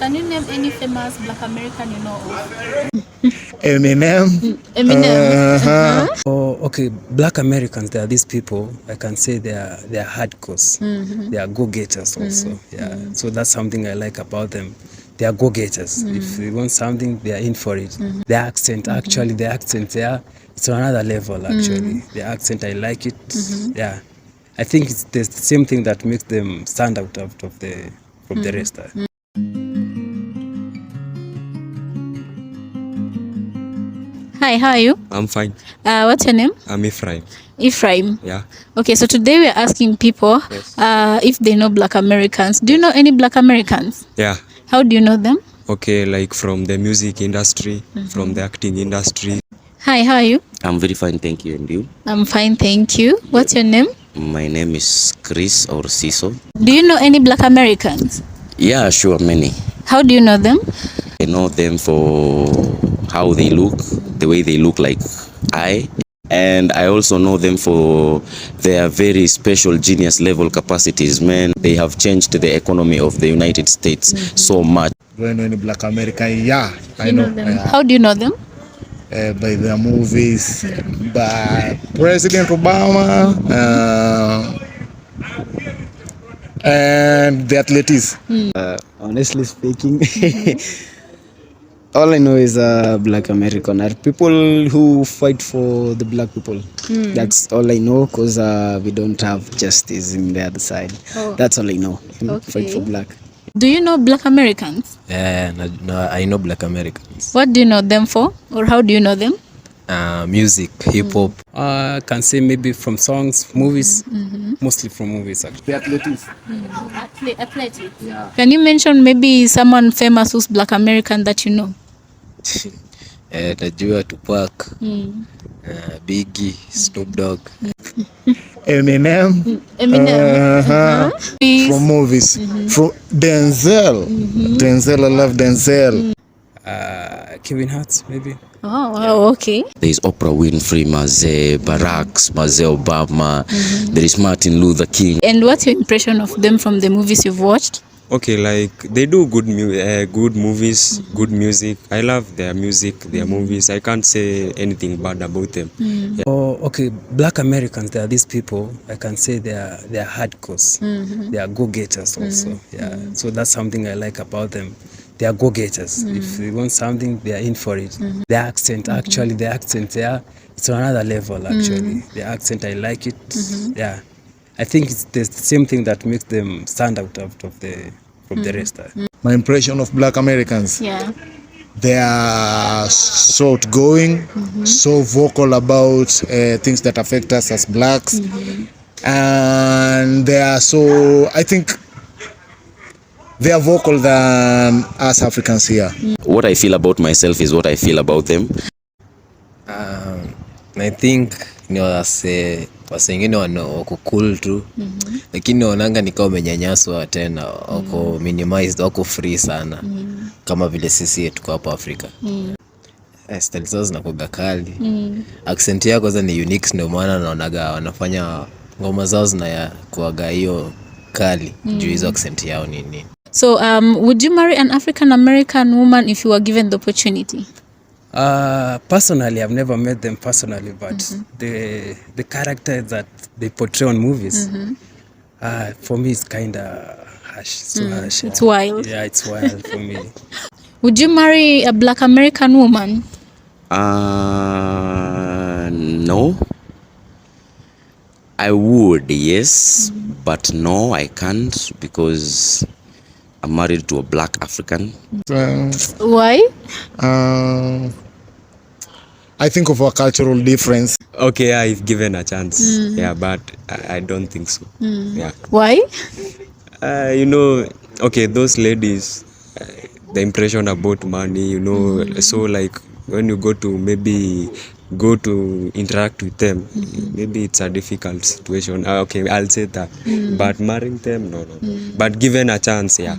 Can you name any famous Black American you know of? Eminem. Eminem. Oh, okay. Black Americans, they are these people. I can say they are hardcores. They are go-getters also. Yeah. So that's something I like about them. They are go-getters. If they want something, they are in for it. The accent, actually, the accent there, it's on another level. Actually, the accent, I like it. Yeah. I think it's the same thing that makes them stand out of from the rest. Hi, how are you? I'm fine. What's your name? I'm Ephraim. Ephraim. Yeah. Okay, so today we are asking people if they know Black Americans. Do you know any Black Americans? Yeah. How do you know them? Okay, like from the music industry, from the acting industry. Hi, how are you? I'm very fine, thank you. And you? I'm fine, thank you. What's your name? My name is Chris or Ciso. Do you know any Black Americans? Yeah, sure, many. How do you know them? I know them for how they look, the way they look like I. And I also know them for their very special genius level capacities. Man, they have changed the economy of the United States so much. Do I know any Black American? Yeah, I know. Them. How do you know them? By their movies, by President Obama, and the athletes. Honestly speaking, all I know is Black American are people who fight for the black people. That's all I know, because we don't have justice in the other side. That's all I know. Fight for black. Do you know Black Americans? Yeah, no, I know Black Americans. What do you know them for, or how do you know them? Music, hip hop. I can say maybe from songs, movies, mostly from movies actually. The athletes. Athletics. Yeah. Can you mention maybe someone famous who's Black American that you know? Najua Tupac, Biggie, Snoop Dogg. Eminem. From movies. From Denzel. Denzel, I love Denzel. Kevin Hart, maybe. Oh, wow, okay. There is Oprah Winfrey, Maze Barack, Maze Obama. There is Martin Luther King. And what's your impression of them from the movies you've watched? Okay, like they do good movies, good music. I love their music, their movies. I can't say anything bad about them. Yeah. Oh, okay. Black Americans, they are these people. I can say they are hardcores. They are go-getters also. Yeah. So that's something I like about them. They are go-getters. If they want something, they are in for it. The accent, actually, the accent there, it's on another level. Actually, the accent, I like it. Yeah. I think it's the same thing that makes them stand out from the rest. My impression of Black Americans. Yeah. They are so outgoing, so vocal about things that affect us as blacks. And they are so, I think, they are vocal than us Africans here. What I feel about myself is what I feel about them. I think ni wase wengine wako cool tu, lakini wanaanga nikao umenyanyaswa tena, wako minimized, wako free sana, kama vile sisi tuko hapa Afrika. Style zao zinakuwa kali. Accent yao kwanza ni unique, ndio maana naonaga wanafanya ngoma zao zinakuaga hiyo kali juu hizo accent yao nini. So, would you marry an African American woman if you were given the opportunity? Personally, I've never met them personally, but the character that they portray on movies, for me, it's kind of harsh. So harsh. It's wild. Yeah, it's wild for me. Would you marry a Black American woman? No. I would, yes, but no, I can't, because I'm married to a Black African. Why? I think of a cultural difference. Okay, I've given a chance. Yeah, but I don't think so. Yeah. Why? Okay, those ladies, the impression about money, so like when you go to interact with them, maybe it's a difficult situation. Okay, I'll say that. But marrying them, no. But given a chance, yeah.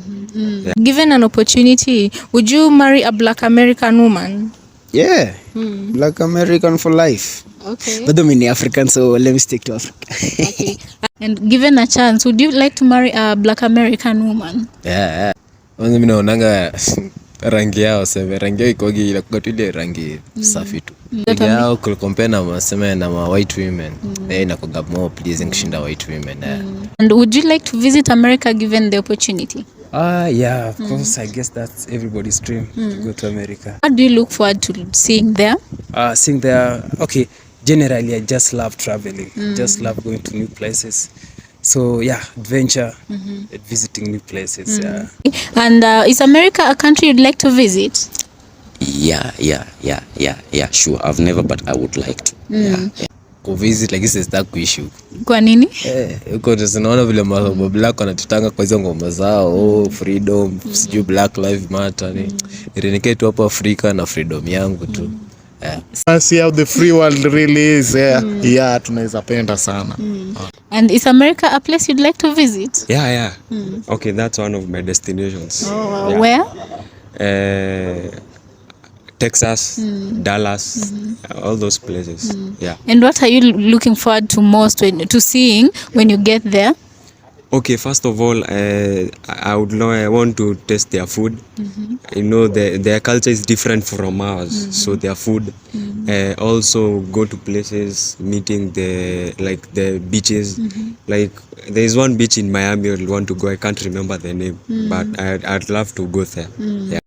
Given an opportunity, would you marry a Black American woman? Yeah, Black American for life. Okay. But I'm in African, so let me stick to Africa. Okay. And given a chance, would you like to marry a Black American woman? Yeah. Kwanza mimi naonanga rangi yao sema rangi yao ikogi ile ile rangi safi tu. Rangi yao compare na masema na white women. Inakuwa more pleasing kushinda white women. And would you like to visit America given the opportunity? Yeah, of course. I guess that's everybody's dream to go to America. What do you look forward to seeing there? Seeing there, okay, generally I just love traveling. Just love going to new places. So yeah, adventure, visiting new places. Yeah. And is America a country you'd like to visit? Yeah, sure. I've never, but I would like to. Yeah. Kuvisit like this sitaki kuishi huko. Kwa nini? Huko tunaona vile mambo black wanatutanga kwa hizo ngoma zao, freedom, sijui Black Lives Matter ni. Nirenekee tu hapo Afrika na freedom yangu tu. See how the free world really is. Yeah, tunaweza penda sana. And is America a place you'd like to visit? Yeah. Okay, that's one of my destinations. Oh, where? Texas, Dallas, all those places. Yeah. And what are you looking forward to most to seeing when you get there? Okay, first of all, I want to taste their food. You know, their culture is different from ours, so their food. Also go to places, meeting the beaches. Like there is one beach in Miami I want to go. I can't remember the name, but I'd love to go there. Yeah.